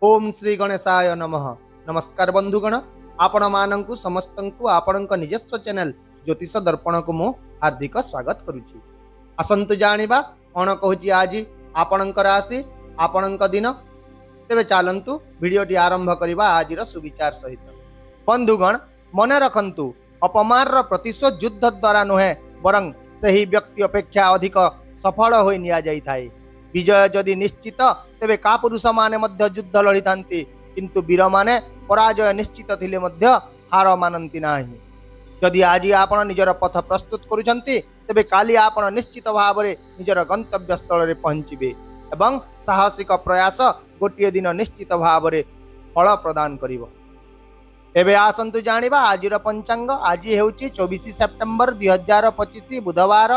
ओम श्री गणेशाय नमः। नमस्कार बंधुगण, आपण मानंकु समस्तंकु आपणक निजस्व चैनल ज्योतिष दर्पण को मु हार्दिक स्वागत करुछि। आसंतु जानिबा कोन कहूछि आज आपणक राशि आपणक दिन। तेबे चालंतु वीडियोटी आरंभ करिबा आजिर सुविचार सहित। बंधुगण मने रखंतु, अपमानर प्रतिशोध युद्ध द्वारा नुहे बरं सही व्यक्ति अपेक्षा अधिक सफल होई निया जाई थाए। विजय जदि निश्चित तेबे का पुरुष माने मध्य युद्ध लड़ी थांती, किंतु वीर माने पराजय निश्चित थिले मध्य हार मानंती नाही। जदि आज आपण निजर पथ प्रस्तुत करूछंती तेबे काली आपण निश्चित भाव में निजर गंतव्य स्थल रे पहुंचीबे एवं साहसिक प्रयास गोटे दिन निश्चित भाव में फल प्रदान करिवो। एबे आसंतु जानिबा आजिर पंचांग। आज हेउची 24 सेप्टेम्बर 2025 बुधवार,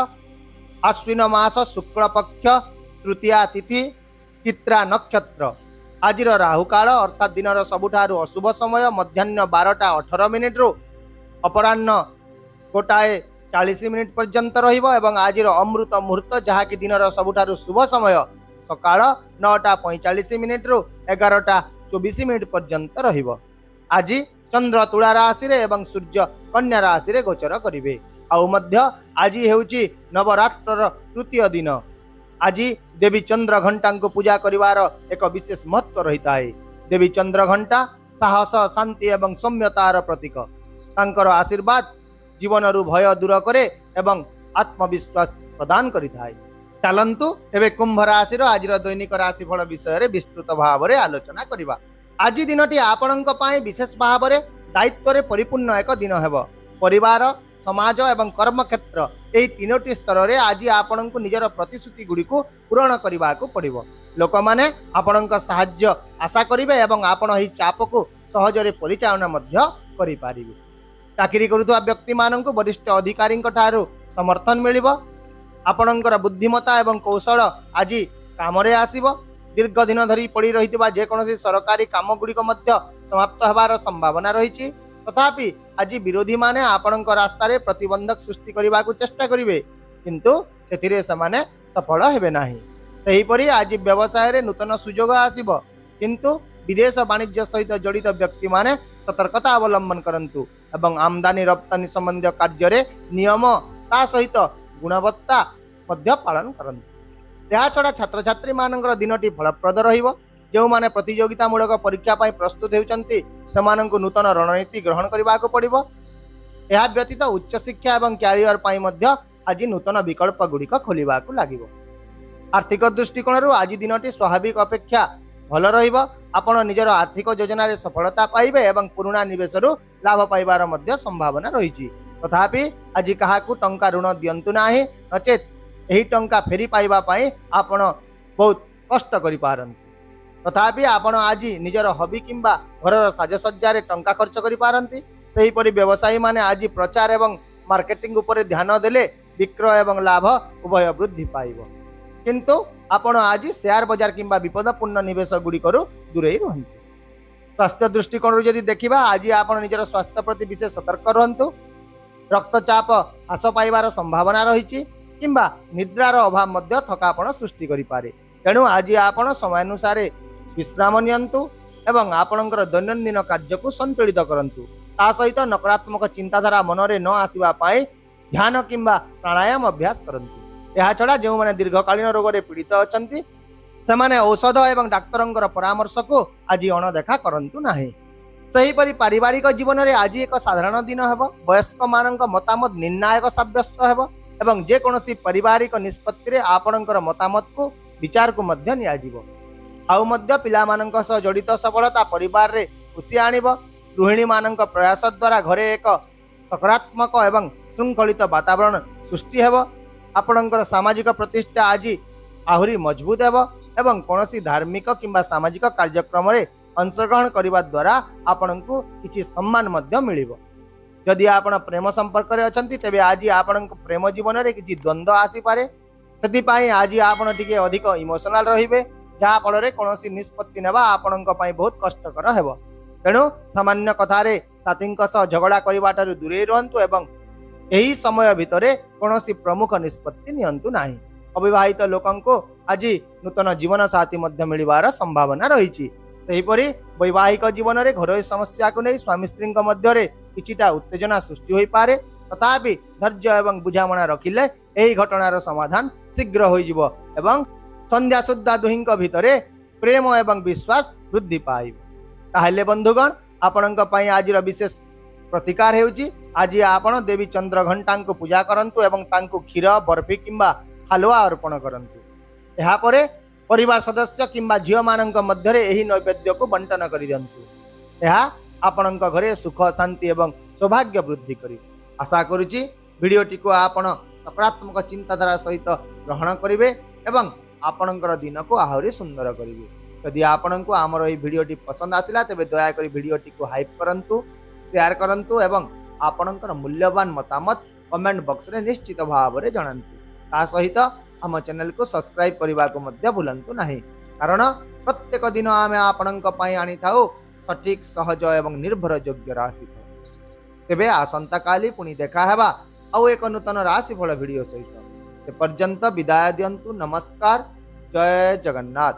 आश्विन मास शुक्ल पक्ष तृतीया तिथि चित्रा नक्षत्र। आजिर राहुकाल अर्थात दिनर सबुठारु अशुभ समय मध्याह्न 12:18 रु अपराह्न 1:40 पर्यंत रहिबो एवं आजिर अमृत मुहूर्त जहाँकि दिनर सबुठारु शुभ समय सकाळ 9:45 रु 11:24 पर्यंत रहिबो। आज चंद्र तुला राशि रे एवं सूर्य कन्या राशि रे गोचर करिवे। आउ मध्य आज हेउची नवरात्र तृतीय दिन। आज देवी चंद्र घंटा को पूजा करिवार एक विशेष महत्व रही है। देवी चंद्र घंटा साहस शांति एवं सौम्यतार प्रतीक। तांकर आशीर्वाद जीवन रु भय दूर करे एवं आत्मविश्वास प्रदान करिथाय। चलंतु एबे कुंभ राशि आज दैनिक राशिफल विषय रे विस्तृत भाव में आलोचना करिबा। आज दिनटी आपणक पई विशेष भाव में दायित्व रे परिपूर्ण एक दिन हेबो। परिवार, समाज एवं कर्म क्षेत्र यही तीनोटी स्तर रे आज आपण को निजर प्रतिश्रुति गुड़ी को पूरण करने को पड़िबो। लोक माने आपणक साहाय्य आशा करिवे एवं आपण एही चाप को सहजरे परिचालना मध्य करि पारिबे। चाकरी करुवा व्यक्ति मानक वरिष्ठ अधिकारी ठारू समर्थन मिलिबो। आपणकर बुद्धिमता एवं कौशल आज काम रे आसीबो। दीर्घ दिन धरी पड़ी रहितबा जेकोसी सरकारी काम गुड़िक मध्य समाप्त हेबार संभावना रही। तथापि आज विरोधी माने आपणक रास्ता रे प्रतिबंधक सृष्टि करने को चेष्टा करिवे, किंतु सेथिरे समाने सफल हेबे नाही। सही परि आज व्यवसाय रे नूतन सुजोग आसीबो, किंतु विदेश वाणिज्य सहित जड़ित व्यक्ति माने सतर्कता अवलंबन करंतु एवं आमदानी रप्तानी संबंधी कार्य रे नियम ता सहित गुणवत्ता मध्य पालन करंतु। या छड़ा छात्र छात्री मानकर दिनटी फलप्रद रहिबो। जो माने प्रतियोगिता मूलक परीक्षा पाई प्रस्तुत हेउचंती सेमानंकु नूतन रणनीति ग्रहण करबा को पड़िबो। एहा व्यतीत उच्च शिक्षा एवं कैरियर पाई मध्य आज नूतन विकल्प गुड़िक खोलिबा को लागिबो। आर्थिक दृष्टिकोण रु आज दिनटी स्वाभाविक अपेक्षा भल रहिबो। आपण निजर आर्थिक योजना रे सफलता पाइबे एवं पुराना निवेश रु लाभ पाइबार मध्य संभावना रहिछि। तथापि आज काहाकु टंका ऋण दियंतु नाही, नचेत एही टंका फेरी पाइबा पाई आपण बहुत कष्ट करि पारंती। तथापि आपण आज निजर हॉबी किंबा घरर साजसज्जा रे टंका खर्च करि पारंती। सही परि व्यवसायी माने आज प्रचार एवं मार्केटिंग उपरे ध्यान देले विक्रय एवं लाभ उभय वृद्धि पाइबो। किंतु आपण आज शेयर बाजार किंबा विपदपूर्ण निवेश गुड़िकरू दूरे रहंतु। स्वास्थ्य दृष्टिकोण यदि देखिबा आज आपण निजर स्वास्थ्य प्रति विशेष सतर्क रहंतु। रक्तचाप ह्रास पाइबार संभावना रही किंबा निद्रार अभाव मध्य थकापण सृष्टि करि पारे। तेणु आज आपण समयानुसार विश्राम नियंतु एवं आपणकर दैनंदिन कार्य को संतुलित करंतु। ता सहित नकारात्मक चिंताधारा मनरे न आसीबा पाए ध्यान किंबा प्राणायाम अभ्यास करंतु। एहा छड़ा जो माने दीर्घकालीन रोग रे पीड़ित अछंती सेमाने औषध एवं डाक्तरंकर परामर्श को आज अणदेखा करंतु नाही। सही परि पारिवारिक जीवन रे आज एक साधारण दिन हेबो। वयस्क मानक मतामत निर्णायक साब्यस्त हेबो एवं जे कोनोसी पारिवारिक निष्पत्ति रे आपणकर मतामत को विचार को मध्य नियाजिबो। आउ मध्य पिला मानक सह जड़ित सफलता परिवार रे खुशी आनिबो। गृहिणी मानक प्रयास द्वारा घरे एक सकारात्मक एवं श्रृंखलित वातावरण सृष्टि हेबो। आपणकर सामाजिक प्रतिष्ठा आज आहुरी मजबूत हेबो एवं कोनोसी धार्मिक किंबा सामाजिक कार्यक्रम रे अंशग्रहण करिबा द्वारा आपणको किछि सम्मान मध्य मिलिबो। जदि आपण प्रेम संपर्क रे अछंती तेबे आज आपणक प्रेम जीवन रे किछि द्वंद्व आसी पारे। सेति पई आज आपण टिके अधिक इमोशनल रहिबे, जहा फल रे कोनोसी निष्पत्ति नेबा आपणक पई बहुत कष्टकर हेबो। तेणु सामान्य कथारे साथींक सह झगड़ा करिबाटारु दूरे रहंतु एवं एही समय भितरे कोनोसी प्रमुख निष्पत्ति नियंतु नाही। अविवाहित लोकंको आज नूतन जीवन साथी मध्य मिलिबार संभावना रही। सेहीपरि वैवाहिक जीवन में घरोई समस्या को नहीं स्वामी स्त्री मध्य किछिटा उत्तेजना सृष्टि हो पारे तथापि धैर्य एवं बुझामणा रखिले यही घटनार समाधान शीघ्र हो एवं संध्या सुद्धा दुहिं भितर प्रेम एवं विश्वास वृद्धि पाइब। ताहले बंधुगण आपणक पई आजिर विशेष प्रतिकार हेउची आज आपण देवी चंद्रघंटा को पूजा करंतु एवं तांको क्षीर बर्फी किंबा हलवा अर्पण करंतु। एहा परे परिवार सदस्य किंबा झील मानक मध्य यही नैवेद्य को बंटन कर दियंतु। एहा आपणक घरे सुख शांति एवं सौभाग्य वृद्धि करिब। आशा करुची भिडियोटी को आपण सकारात्मक चिंताधारा सहित ग्रहण करेंगे एवं आपणकर दिन को आहरी सुंदर करेंगे। यदि आपण को आमर यह भिडियोटी पसंद आसिला तेबे दयाकोरी भिडियोटी को हाइप करंतु, शेयर करंतु एवं आपणकर मूल्यवान मतामत कमेंट बॉक्स रे निश्चित भाव में जणांतु। ता सहित आम चैनल को सब्सक्राइब करने को मध्य भूलंतु नहीं, कारण प्रत्येक दिन आमे आपणक पई आनी थाउ सठिक सहज एवं निर्भर योग्य राशिफल। तेबे आसंता काली पुणी देखा हेबा आउ एक नूतन राशिफल भिडियो सहित। से पर्यंत विदाय दियंतु। नमस्कार। जय जगन्नाथ।